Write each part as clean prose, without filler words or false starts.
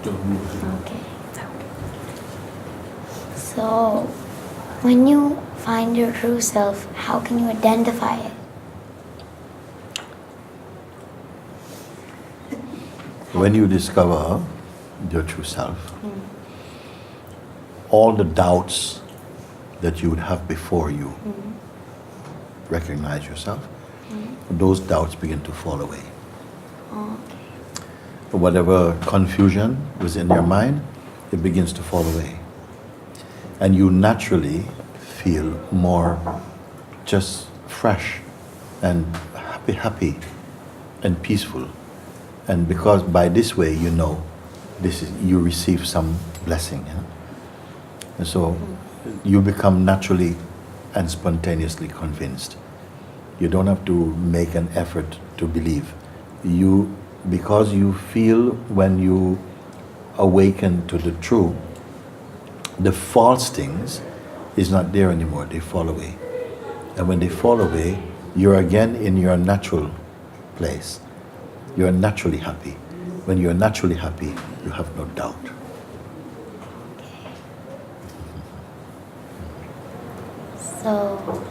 Okay. So, when you find your true self, how can you identify it? When you discover your true self, all the doubts that you would have before you recognize yourself, those doubts begin to fall away. Okay. Whatever confusion was in your mind, it begins to fall away. And you naturally feel more just fresh and happy and peaceful. And because by this way you know you receive some blessing. You know? And so you become naturally and spontaneously convinced. You don't have to make an effort to believe. Because you feel when you awaken to the true, the false things is not there anymore, they fall away. And when they fall away, you're again in your natural place. You're naturally happy. When you're naturally happy, you have no doubt. So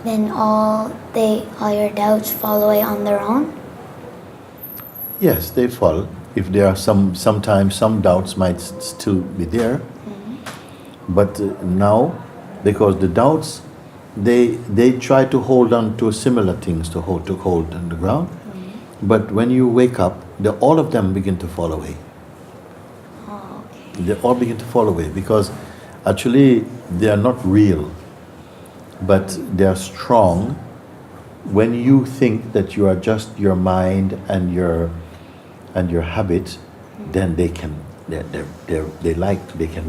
then all your doubts fall away on their own? Yes, they fall. If there are sometimes some doubts might still be there. But now, because the doubts, they try to hold on to similar things to hold on the ground. But when you wake up, all of them begin to fall away. Oh, okay. They all begin to fall away because actually they are not real, but they are strong. When you think that you are just your mind and your habit, then they can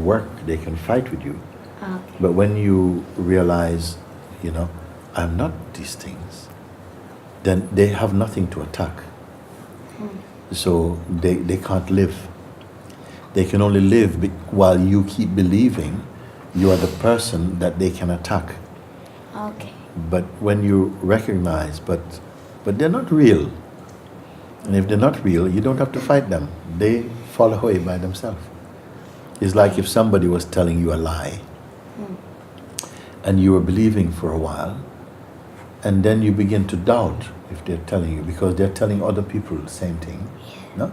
work, they can fight with you. Okay. But when you realize, I'm not these things, then they have nothing to attack. So they can't live. They can only live while you keep believing you are the person that they can attack. Okay. But when you recognize, but they're not real. And if they're not real, you don't have to fight them. They fall away by themselves. It's like if somebody was telling you a lie, and you were believing for a while, and then you begin to doubt if they're telling you, because they're telling other people the same thing. No?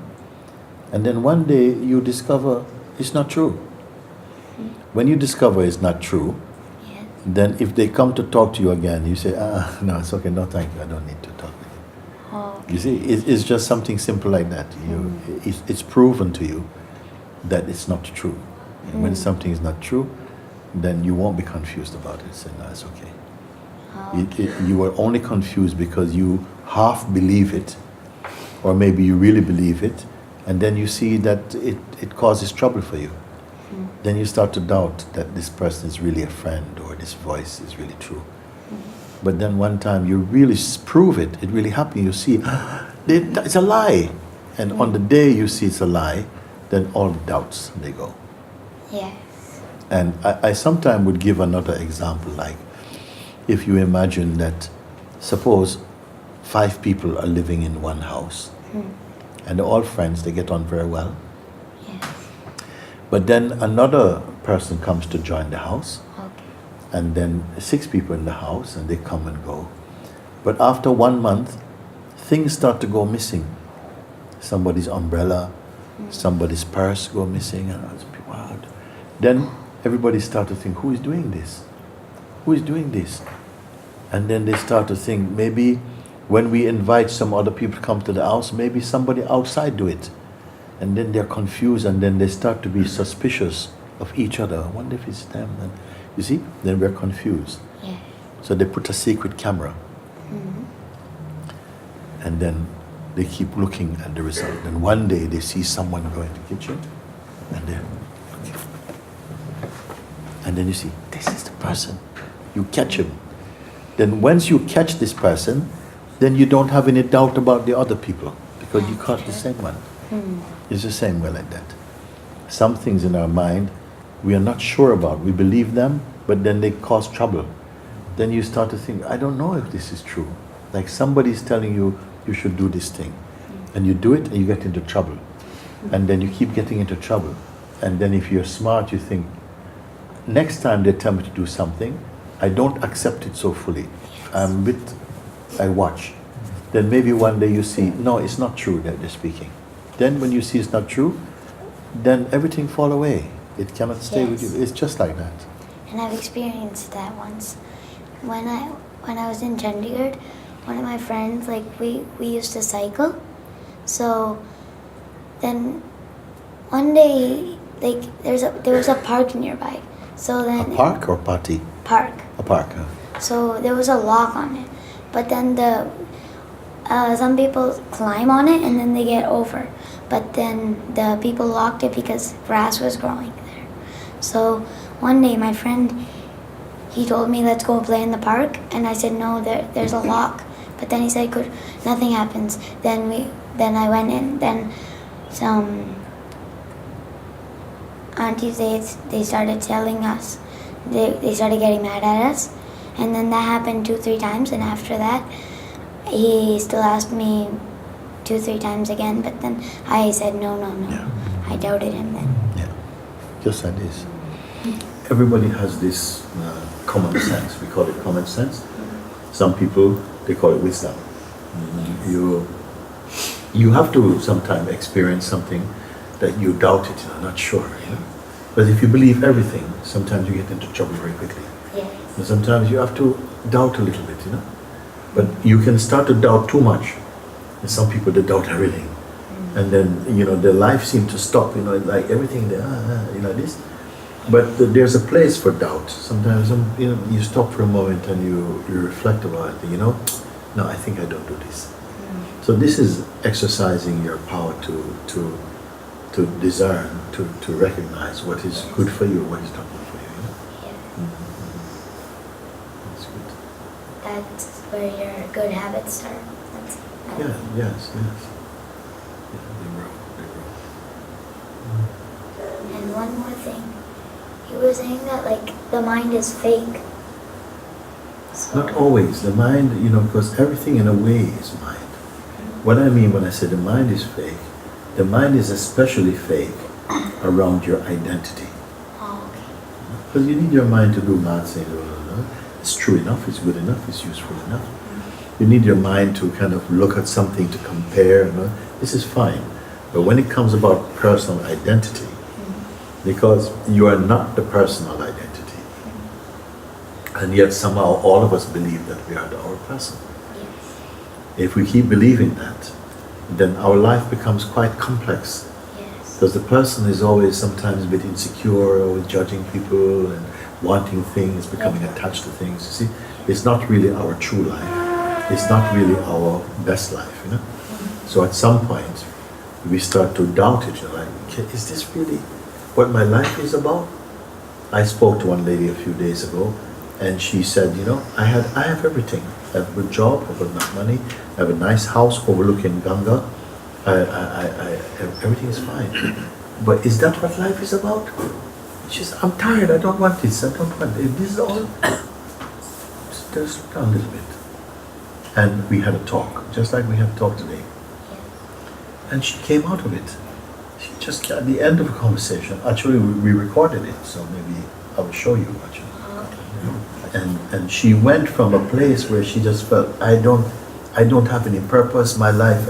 And then one day you discover it's not true. When you discover it's not true, then if they come to talk to you again, you say, no, it's okay, no thank you, I don't need to talk with you. Oh, okay. You see, it's just something simple like that. It's proven to you that it's not true. And when something is not true, then you won't be confused about it. Say, no, it's okay. You are only confused because you half believe it, or maybe you really believe it, and then you see that it causes trouble for you. Then you start to doubt that this person is really a friend, or this voice is really true. But then one time you really prove it really happened, you see, it's a lie. And on the day you see it's a lie, then all doubts, they go. Yes. And I sometimes would give another example, like if you imagine that, suppose 5 people are living in one house, and they're all friends, they get on very well. Yes. But then another person comes to join the house, Okay. and then 6 people in the house, and they come and go. But after 1 month, things start to go missing. Somebody's umbrella, somebody's purse go missing, and wow. Then everybody start to think, who is doing this? Who is doing this? And then they start to think, maybe when we invite some other people to come to the house, maybe somebody outside do it. And then they're confused, and then they start to be suspicious of each other. I wonder if it's them. And you see, then we're confused. Yes. So they put a secret camera. And then they keep looking at the result. And one day they see someone go into the kitchen, and they're looking. And then you see, this is the person. You catch him. Then once you catch this person, then you don't have any doubt about the other people, because you caught the same one. It's the same way like that. Some things in our mind we are not sure about. We believe them, but then they cause trouble. Then you start to think, I don't know if this is true. Like somebody's telling you, you should do this thing. And you do it and you get into trouble. And then you keep getting into trouble. And then if you're smart, you think, next time they tell me to do something, I don't accept it so fully. I watch. Then maybe one day you see, no, it's not true that they're speaking. Then when you see it's not true, then everything fall away. It cannot stay with you. It's just like that. And I've experienced that once. When I was in Chandigarh, one of my friends, like we used to cycle. So then one day, like there was a park nearby. So then A park or party? Park. A park, huh? So there was a lock on it. But then some people climb on it and then they get over. But then the people locked it because grass was growing there. So one day my friend, he told me, let's go play in the park. And I said, no, there's a lock. But then he said, nothing happens. Then I went in. Then some aunties, they started telling us, they started getting mad at us. And then that happened 2-3 times. And after that, he still asked me 2-3 times again. But then I said, no. Yeah. I doubted him then. Yeah, just like this. Everybody has this common sense. We call it common sense. Some people, they call it wisdom. You have to sometimes experience something that you doubt it, not sure. But if you believe everything, sometimes you get into trouble very quickly. Yes. And sometimes you have to doubt a little bit, But you can start to doubt too much. And some people, they doubt everything. And then, their life seems to stop, like everything, this. But there's a place for doubt. Sometimes, you stop for a moment and you reflect about it, no, I think I don't do this. So this is exercising your power to discern, to recognize what is good for you, what is not good for you. That's good. That's where your good habits start. Yes. Yeah, they grow. And one more thing. You were saying that the mind is fake. So Not always. The mind, because everything in a way is mind. What I mean when I say the mind is fake, the mind is especially fake around your identity. Oh, okay. Because you need your mind to do math things. It's true enough, it's good enough, it's useful enough. You need your mind to kind of look at something to compare. This is fine. But when it comes about personal identity, because you are not the personal identity, and yet somehow all of us believe that we are our person. Yes. If we keep believing that, then our life becomes quite complex. Yes. Because the person is always sometimes a bit insecure, always judging people and wanting things, becoming attached to things. You see, it's not really our true life. It's not really our best life, So at some point, we start to doubt it. Like, is this really what my life is about? I spoke to one lady a few days ago, and she said, I have everything. I have a good job, I have enough money, I have a nice house overlooking Ganga. Everything is fine. But is that what life is about? She said, I'm tired, I don't want this, I don't want it. This is all. Just slow down a little bit. And we had a talk, just like we have talked today. And she came out of it. She just, at the end of the conversation, actually we recorded it, so maybe I will show you actually. And she went from a place where she just felt, I don't have any purpose, my life,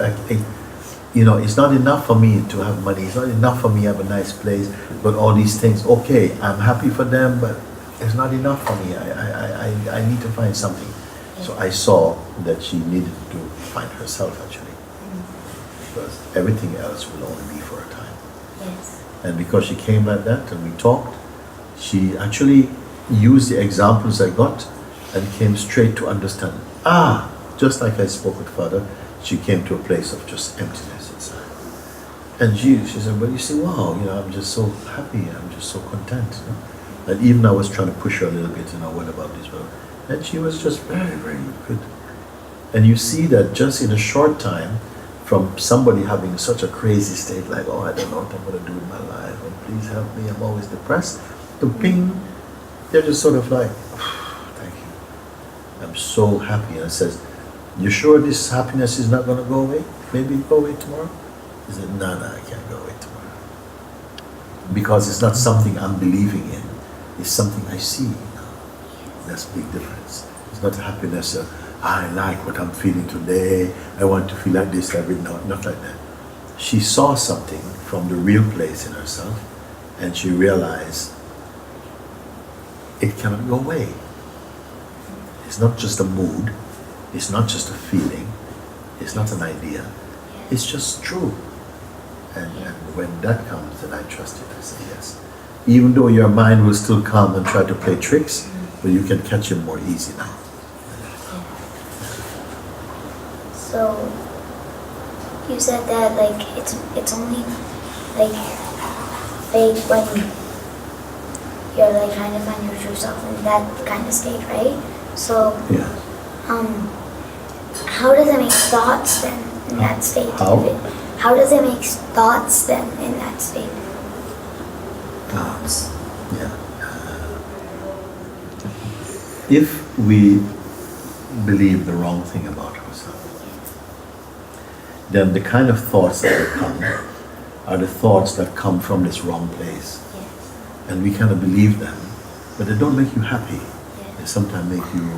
it's not enough for me to have money, it's not enough for me to have a nice place, but all these things, okay, I'm happy for them, but it's not enough for me, I need to find something. So I saw that she needed to find herself actually, because everything else will only be for a time. Yes. And because she came like that and we talked, she actually used the examples I got and came straight to understand. Just like I spoke with Father, she came to a place of just emptiness inside. And she said, well, you see, wow, I'm just so happy, I'm just so content. And even I was trying to push her a little bit, what about this? And she was just very, very good. And you see that just in a short time, from somebody having such a crazy state, like, I don't know what I'm going to do with my life, and please help me, I'm always depressed, to ping, they're just sort of like, thank you. I'm so happy. And it says, you sure this happiness is not going to go away? Maybe go away tomorrow? He said, no, I can't go away tomorrow. Because it's not something I'm believing in. It's something I see now. That's a big difference. It's not happiness of, I like what I'm feeling today, I want to feel like this every night, not like that. She saw something from the real place in herself, and she realized it cannot go away. It's not just a mood, it's not just a feeling, it's not an idea, it's just true. And when that comes, then I trust it, I say yes. Even though your mind will still come and try to play tricks, but you can catch it more easy now. So you said that like it's only like fake when you're like trying to find your true self in that kind of state, right? So Yeah. How does it make thoughts then in that state? How does it make thoughts then in that state? Thoughts. Yeah. If we believe the wrong thing about ourselves, then the kind of thoughts that will come are the thoughts that come from this wrong place. Yes. And we kind of believe them, but they don't make you happy. Yes. They sometimes make you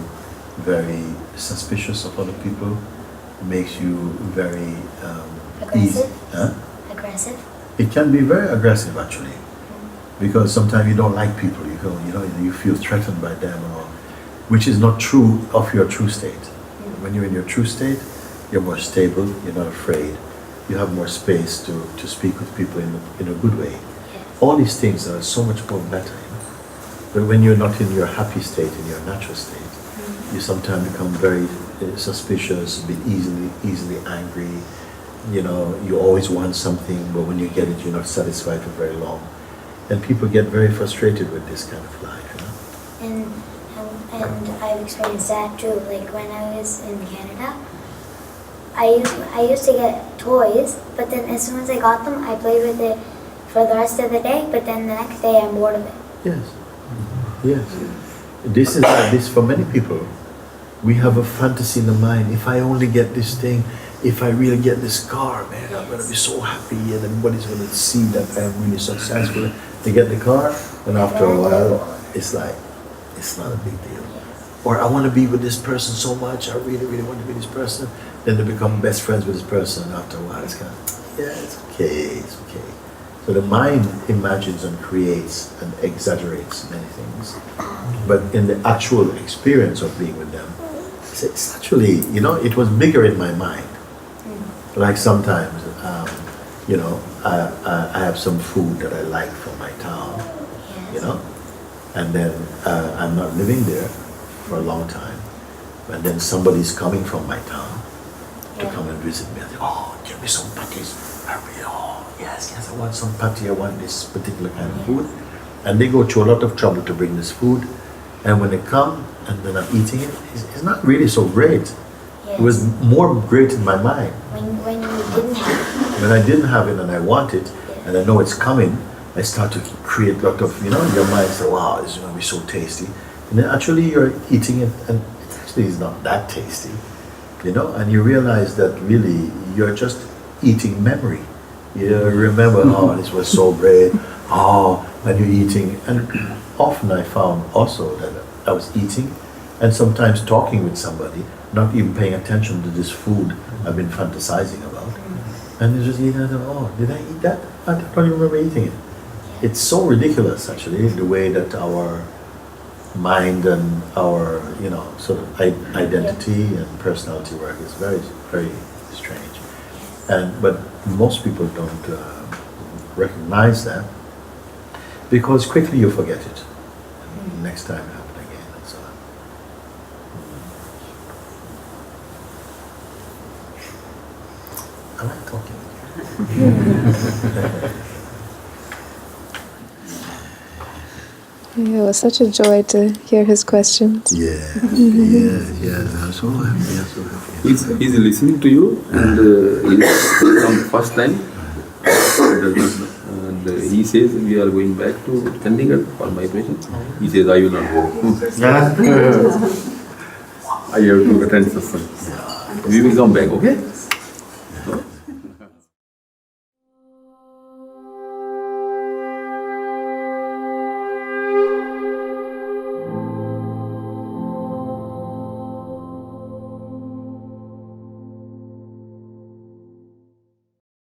very suspicious of other people, makes you very easy. Aggressive? Huh? Aggressive? It can be very aggressive actually, because sometimes you don't like people. You feel threatened by them, or which is not true of your true state. When you're in your true state, you're more stable. You're not afraid. You have more space to speak with people in a good way. Yes. All these things are so much more better. But when you're not in your happy state, in your natural state, you sometimes become very suspicious, a bit easily angry. You always want something, but when you get it, you're not satisfied for very long. And people get very frustrated with this kind of life. And I've experienced that too. Like when I was in Canada, I used to get toys, but then as soon as I got them, I played with it for the rest of the day, but then the next day I'm bored of it. Yes. Yes. This is like this for many people. We have a fantasy in the mind. If I only get this thing, if I really get this car, man, I'm going to be so happy, and everybody's going to see that I'm really successful. They get the car, and after a while, it's like, it's not a big deal. Or I want to be with this person so much, I really, really want to be this person. Then they become best friends with this person, and after a while, it's kind of, yeah, it's okay, it's okay. So the mind imagines and creates and exaggerates many things. But in the actual experience of being with them, it's actually, it was bigger in my mind. Like sometimes, I have some food that I like from my town, and then I'm not living there for a long time, and then somebody's coming from my town to come and visit me. I say, oh, give me some patties. Yes, I want some patty, I want this particular kind of food. And they go through a lot of trouble to bring this food, and when they come, and then I'm eating it, it's not really so great. Yes. It was more great in my mind. When you didn't have it. When I didn't have it and I want it, and I know it's coming, I start to create a lot of, your mind says, wow, this is going to be so tasty. And then actually you're eating it, and it actually is not that tasty, and you realize that really you're just eating memory. You remember, oh, this was so great, and you're eating. And often I found also that I was eating and sometimes talking with somebody, not even paying attention to this food I've been fantasizing about. And they just eat it, and oh, did I eat that? I don't even remember eating it. It's so ridiculous, actually, the way that our mind and our, sort of identity and personality work is very, very strange. But most people don't recognize that, because quickly you forget it. And next time it happens again, and so on. I like talking with you. It was such a joy to hear his questions. Yeah. I'm so happy. He's listening to you, and he's from the first time. And he says we are going back to Chandigarh for vibration. He says I will not go. I have to attend satsang. We will come back, okay?